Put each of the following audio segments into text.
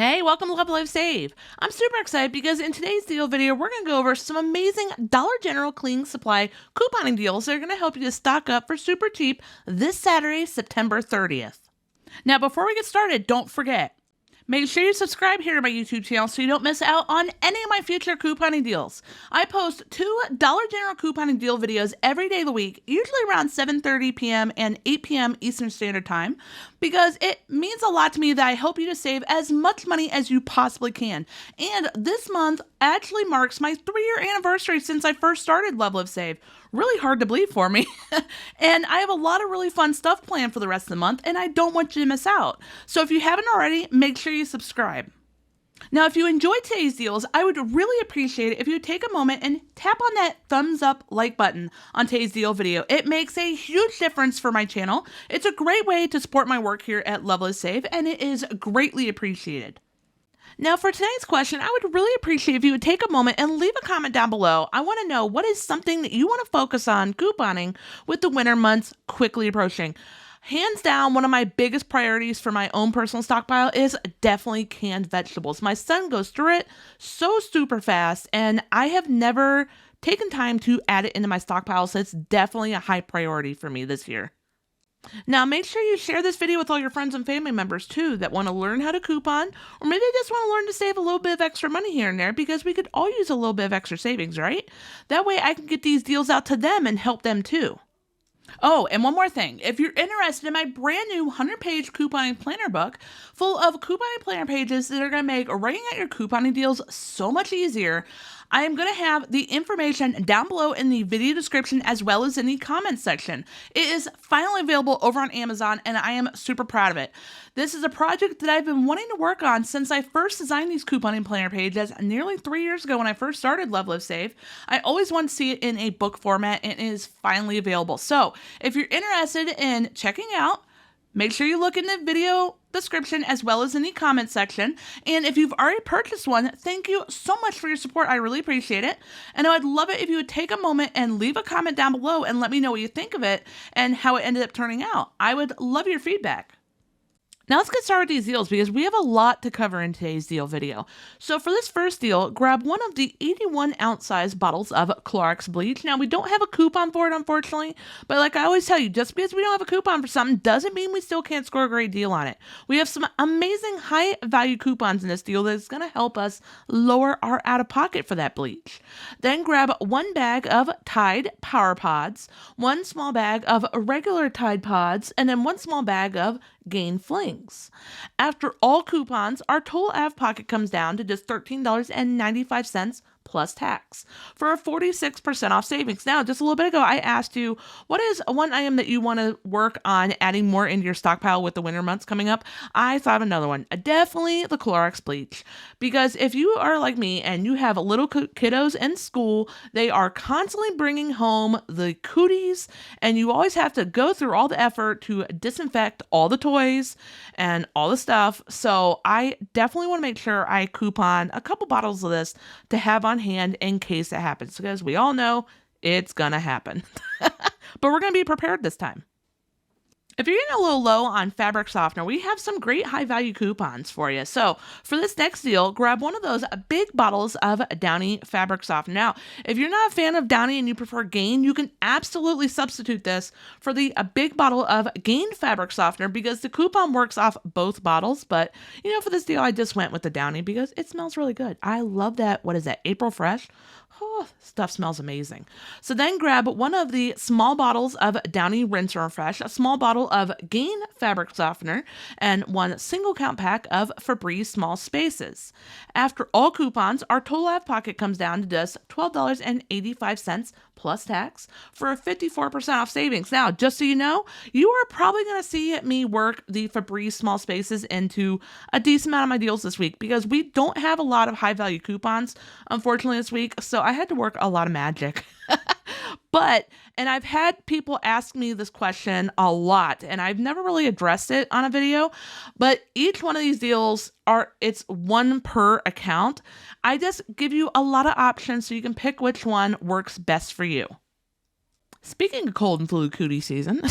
Hey, welcome to LoveLiveSave. I'm super excited because in today's deal video, we're going to go over some amazing Dollar General cleaning supply couponing deals that are going to help you to stock up for super cheap this Saturday, September 30th. Now, before we get started, don't forget, make sure you subscribe here to my YouTube channel so you don't miss out on any of my future couponing deals. I post 2 Dollar General couponing deal videos every day of the week, usually around 7:30 p.m. and 8 p.m. Eastern Standard Time, because it means a lot to me that I help you to save as much money as you possibly can. And this month actually marks my 3-year anniversary since I first started LoveLiveSave. Really hard to believe for me. And I have a lot of really fun stuff planned for the rest of the month, and I don't want you to miss out. So if you haven't already, make sure you subscribe. Now, if you enjoyed today's deals, I would really appreciate it if you would take a moment and tap on that thumbs up like button on today's deal video. It makes a huge difference for my channel. It's a great way to support my work here at LoveLiveSave, and it is greatly appreciated. Now, for today's question, I would really appreciate if you would take a moment and leave a comment down below. I want to know what is something that you want to focus on couponing with the winter months quickly approaching. Hands down, one of my biggest priorities for my own personal stockpile is definitely canned vegetables. My son goes through it so super fast, and I have never taken time to add it into my stockpile, so it's definitely a high priority for me this year. Now, make sure you share this video with all your friends and family members too that want to learn how to coupon, or maybe just want to learn to save a little bit of extra money here and there, because we could all use a little bit of extra savings, right? That way I can get these deals out to them and help them too. Oh, and one more thing. If you're interested in my brand new 100-page couponing planner book full of couponing planner pages that are going to make writing out your couponing deals so much easier, I am going to have the information down below in the video description as well as in the comments section. It is finally available over on Amazon, and I am super proud of it. This is a project that I've been wanting to work on since I first designed these couponing planner pages nearly 3 years ago when I first started LoveLiveSave. I always wanted to see it in a book format, and it is finally available. So if you're interested in checking out, make sure you look in the video description as well as in the comment section. And if you've already purchased one, thank you so much for your support. I really appreciate it. And I would love it if you would take a moment and leave a comment down below and let me know what you think of it and how it ended up turning out. I would love your feedback. Now let's get started with these deals because we have a lot to cover in today's deal video. So for this first deal, grab one of the 81-ounce size bottles of Clorox Bleach. Now we don't have a coupon for it, unfortunately, but like I always tell you, just because we don't have a coupon for something doesn't mean we still can't score a great deal on it. We have some amazing high value coupons in this deal that's going to help us lower our out-of-pocket for that bleach. Then grab 1 bag of Tide Power Pods, 1 small bag of regular Tide Pods, and then 1 small bag of Gain Flings. After all coupons, our total out-of-pocket comes down to just $13.95 plus tax for a 46% off savings. Now, just a little bit ago, I asked you, what is one item that you want to work on adding more into your stockpile with the winter months coming up? I thought of another one. Definitely the Clorox Bleach. Because if you are like me and you have little kiddos in school, they are constantly bringing home the cooties, and you always have to go through all the effort to disinfect all the toys and all the stuff. So I definitely want to make sure I coupon a couple bottles of this to have on hand in case it happens, because we all know it's gonna happen. But we're gonna be prepared this time. If you're getting a little low on fabric softener, we have some great high value coupons for you. So for this next deal, grab one of those big bottles of Downy fabric softener. Now, if you're not a fan of Downy and you prefer Gain, you can absolutely substitute this for the big bottle of Gain fabric softener because the coupon works off both bottles. But you know, for this deal, I just went with the Downy because it smells really good. I love that. What is that? April Fresh? Oh, stuff smells amazing. So then grab one of the small bottles of Downy Rinse and Refresh, a small bottle of Gain fabric softener, and 1 single count pack of Febreze Small Spaces. After all coupons, our total out-of-pocket comes down to just $12.85 plus tax for a 54% off savings. Now, just so you know, you are probably going to see me work the Febreze Small Spaces into a decent amount of my deals this week because we don't have a lot of high value coupons, unfortunately, this week. So I had to work a lot of magic. And I've had people ask me this question a lot, and I've never really addressed it on a video, but each one of these deals it's one per account. I just give you a lot of options so you can pick which one works best for you. Speaking of cold and flu cootie season,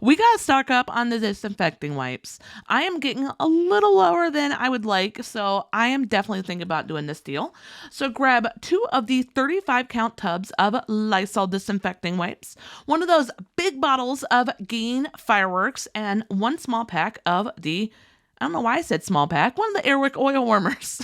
we got to stock up on the disinfecting wipes. I am getting a little lower than I would like, so I am definitely thinking about doing this deal. So grab 2 of the 35 count tubs of Lysol disinfecting wipes, 1 of those big bottles of Gain Fireworks, and 1 small pack of the, I don't know why I said small pack, 1 of the Airwick oil warmers.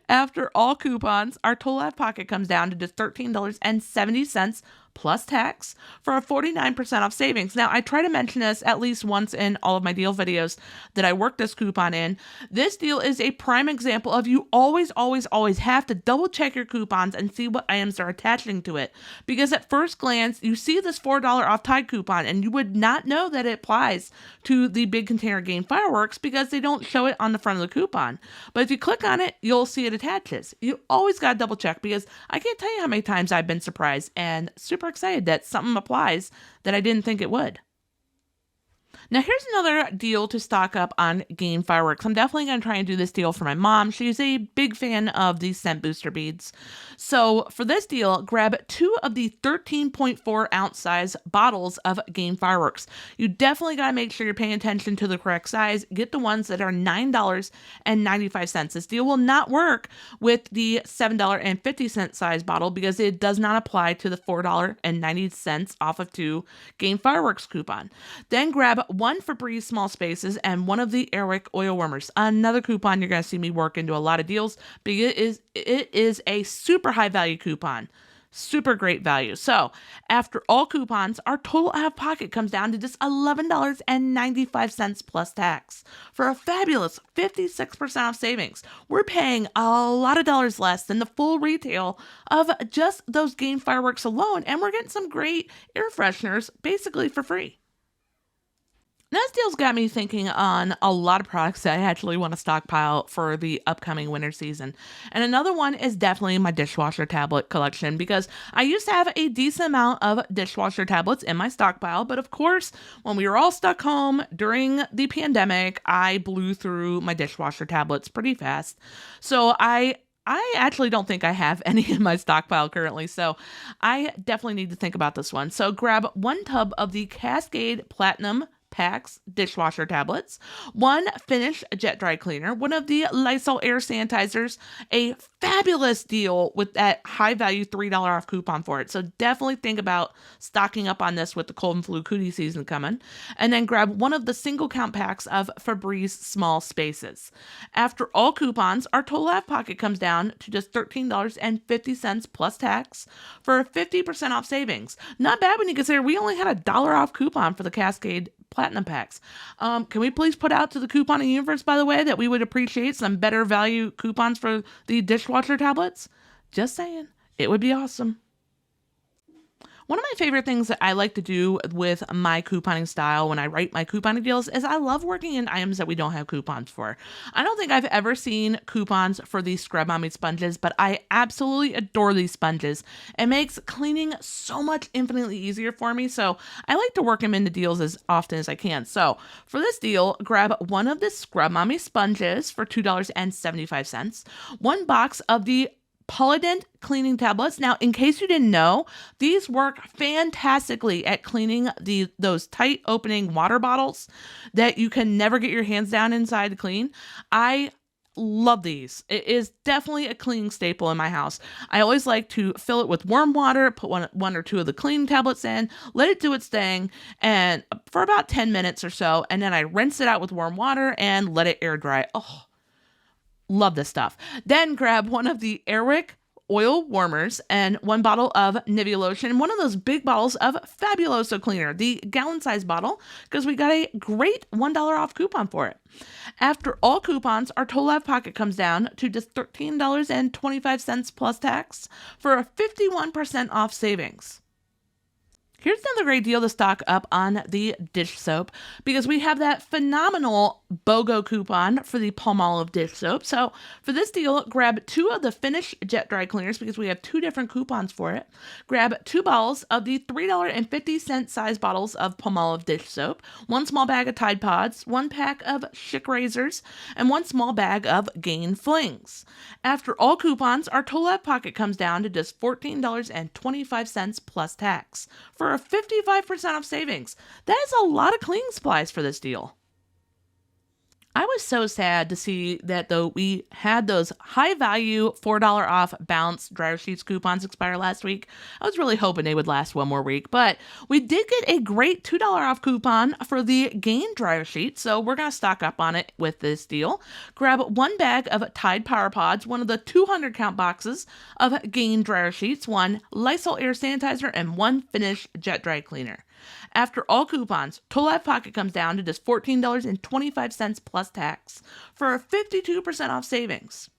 After all coupons, our total out of pocket comes down to just $13.70 plus tax for a 49% off savings. Now, I try to mention this at least once in all of my deal videos that I work this coupon in. This deal is a prime example of you always have to double check your coupons and see what items are attaching to it. Because at first glance, you see this $4 off Tide coupon and you would not know that it applies to the big container Gain Fireworks because they don't show it on the front of the coupon. But if you click on it, you'll see it attaches. You always got to double check because I can't tell you how many times I've been surprised and super excited that something applies that I didn't think it would. Now, here's another deal to stock up on Gain Fireworks. I'm definitely going to try and do this deal for my mom. She's a big fan of these scent booster beads. So for this deal, grab 2 of the 13.4 ounce size bottles of Gain Fireworks. You definitely got to make sure you're paying attention to the correct size. Get the ones that are $9.95. This deal will not work with the $7.50 size bottle because it does not apply to the $4.90 off of 2 Gain Fireworks coupon. Then grab 1 Febreze small spaces and 1 of the Airwick oil warmers. Another coupon you're going to see me work into a lot of deals because it is a super high value coupon. Super great value. So after all coupons, our total out of pocket comes down to just $11.95 plus tax for a fabulous 56% off savings. We're paying a lot of dollars less than the full retail of just those Gain Fireworks alone, and we're getting some great air fresheners basically for free. Now, this deal's got me thinking on a lot of products that I actually want to stockpile for the upcoming winter season. And another one is definitely my dishwasher tablet collection because I used to have a decent amount of dishwasher tablets in my stockpile. But of course, when we were all stuck home during the pandemic, I blew through my dishwasher tablets pretty fast. So I actually don't think I have any in my stockpile currently, so I definitely need to think about this one. So grab 1 tub of the Cascade Platinum Packs dishwasher tablets, 1 Finish jet dry cleaner, 1 of the Lysol air sanitizers, a fabulous deal with that high value $3 off coupon for it. So definitely think about stocking up on this with the cold and flu cootie season coming. And then grab 1 of the single count packs of Febreze small spaces. After all coupons, our total out of pocket comes down to just $13.50 plus tax for a 50% off savings. Not bad when you consider we only had a $1 off coupon for the Cascade Platinum packs. Can we please put out to the couponing universe, by the way, that we would appreciate some better value coupons for the dishwasher tablets? Just saying. It would be awesome. One of my favorite things that I like to do with my couponing style when I write my couponing deals is I love working in items that we don't have coupons for. I don't think I've ever seen coupons for these Scrub Mommy sponges, but I absolutely adore these sponges. It makes cleaning so much infinitely easier for me, so I like to work them into deals as often as I can. So for this deal, grab 1 of the Scrub Mommy sponges for $2.75, 1 box of the Polident cleaning tablets. Now, in case you didn't know, these work fantastically at cleaning those tight opening water bottles that you can never get your hands down inside to clean. I love these. It is definitely a cleaning staple in my house. I always like to fill it with warm water, put one or 2 of the cleaning tablets in, let it do its thing, and for about 10 minutes or so, and then I rinse it out with warm water and let it air dry. Oh, love this stuff. Then grab 1 of the Airwick oil warmers and 1 bottle of Nivea lotion and 1 of those big bottles of Fabuloso cleaner, the gallon size bottle, because we got a great $1 off coupon for it. After all coupons, our total out of pocket comes down to just $13.25 plus tax for a 51% off savings. Here's another great deal to stock up on the dish soap because we have that phenomenal BOGO coupon for the Palmolive dish soap. So for this deal, grab 2 of the Finish Jet Dry Cleaners because we have 2 different coupons for it. Grab 2 bottles of the $3.50 size bottles of Palmolive dish soap, 1 small bag of Tide Pods, 1 pack of Schick razors, and 1 small bag of Gain Flings. After all coupons, our total out of pocket comes down to just $14.25 plus tax for a 55% off savings. That is a lot of cleaning supplies for this deal. I was so sad to see that though we had those high value $4 off Bounce dryer sheets coupons expire last week. I was really hoping they would last one more week, but we did get a great $2 off coupon for the Gain dryer sheet, so we're going to stock up on it with this deal. Grab 1 bag of Tide Power Pods, 1 of the 200 count boxes of Gain dryer sheets, 1 Lysol air sanitizer, and 1 Finish jet dry cleaner. After all coupons, total out of pocket comes down to just $14.25 plus tax for a 52% off savings.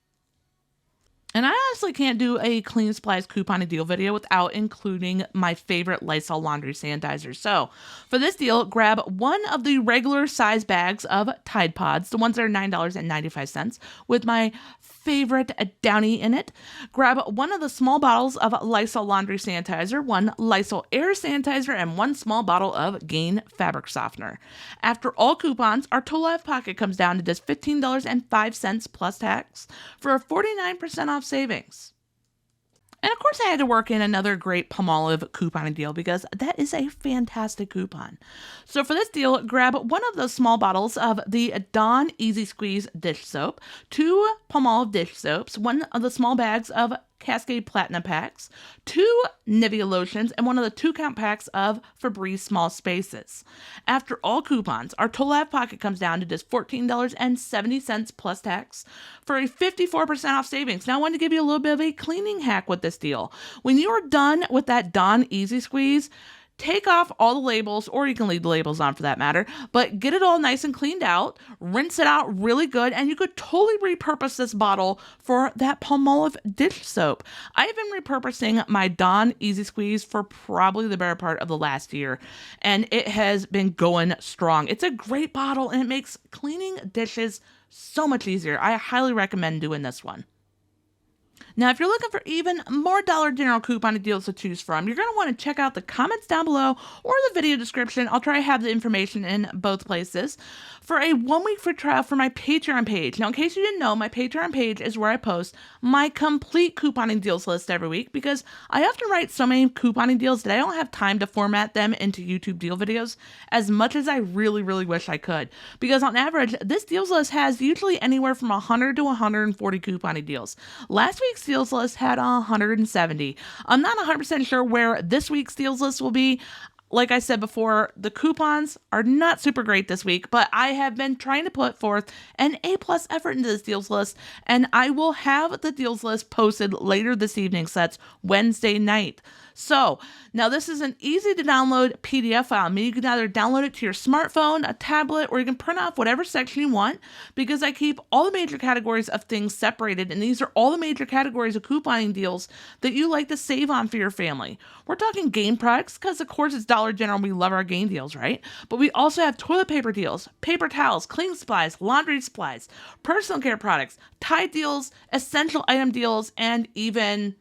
And I honestly can't do a cleaning supplies coupon deal video without including my favorite Lysol laundry sanitizer. So for this deal, grab 1 of the regular size bags of Tide Pods, the ones that are $9.95, with my favorite Downy in it. Grab 1 of the small bottles of Lysol laundry sanitizer, 1 Lysol air sanitizer, and 1 small bottle of Gain fabric softener. After all coupons, our total out of pocket comes down to just $15.05 plus tax for a 49% off savings. And of course I had to work in another great Palmolive couponing deal because that is a fantastic coupon. So for this deal, grab 1 of those small bottles of the Dawn Easy Squeeze dish soap, 2 Palmolive dish soaps, 1 of the small bags of Cascade Platinum packs, 2 Nivea lotions, and 1 of the 2 count packs of Febreze Small Spaces. After all coupons, our total out of pocket comes down to just $14.70 plus tax for a 54% off savings. Now I want to give you a little bit of a cleaning hack with this deal. When you are done with that Dawn Easy Squeeze, take off all the labels, or you can leave the labels on for that matter, but get it all nice and cleaned out, rinse it out really good, and you could totally repurpose this bottle for that Palmolive dish soap. I've been repurposing my Dawn Easy Squeeze for probably the better part of the last year, and it has been going strong. It's a great bottle, and it makes cleaning dishes so much easier. I highly recommend doing this one. Now, if you're looking for even more Dollar General coupon deals to choose from, you're going to want to check out the comments down below or the video description. I'll try to have the information in both places for a 1-week free trial for my Patreon page. Now, in case you didn't know, my Patreon page is where I post my complete couponing deals list every week because I often write so many couponing deals that I don't have time to format them into YouTube deal videos as much as I really, really wish I could. Because on average, this deals list has usually anywhere from 100 to 140 couponing deals. Last week's deals list had 170. I'm not 100% sure where this week's deals list will be. Like I said before, the coupons are not super great this week, but I have been trying to put forth an A+ effort into this deals list, and I will have the deals list posted later this evening, so that's Wednesday night. So now this is an easy to download PDF file. I mean, you can either download it to your smartphone, a tablet, or you can print off whatever section you want because I keep all the major categories of things separated. And these are all the major categories of couponing deals that you like to save on for your family. We're talking Gain products because of course it's Dollar General. We love our Gain deals, right? But we also have toilet paper deals, paper towels, cleaning supplies, laundry supplies, personal care products, Tide deals, essential item deals, and even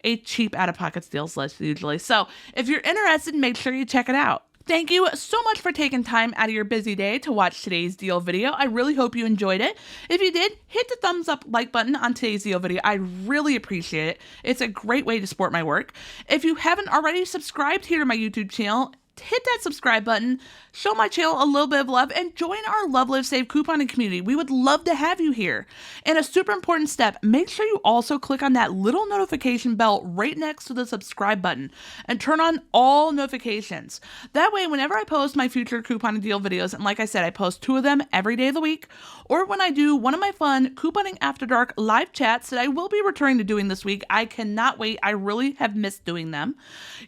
a cheap out-of-pocket deals list usually. So if you're interested, make sure you check it out. Thank you so much for taking time out of your busy day to watch today's deal video. I really hope you enjoyed it. If you did, hit the thumbs up like button on today's deal video. I really appreciate it. It's a great way to support my work. If you haven't already subscribed here to my YouTube channel, hit that subscribe button, show my channel a little bit of love, and join our LoveLiveSave couponing community. We would love to have you here. And a super important step, make sure you also click on that little notification bell right next to the subscribe button and turn on all notifications. That way, whenever I post my future couponing deal videos, and like I said, I post 2 of them every day of the week, or when I do one of my fun Couponing After Dark live chats that I will be returning to doing this week, I cannot wait. I really have missed doing them.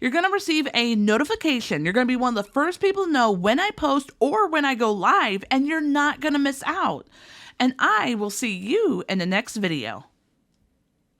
You're going to receive a notification. You're going to be one of the first people to know when I post or when I go live, and you're not going to miss out. And I will see you in the next video.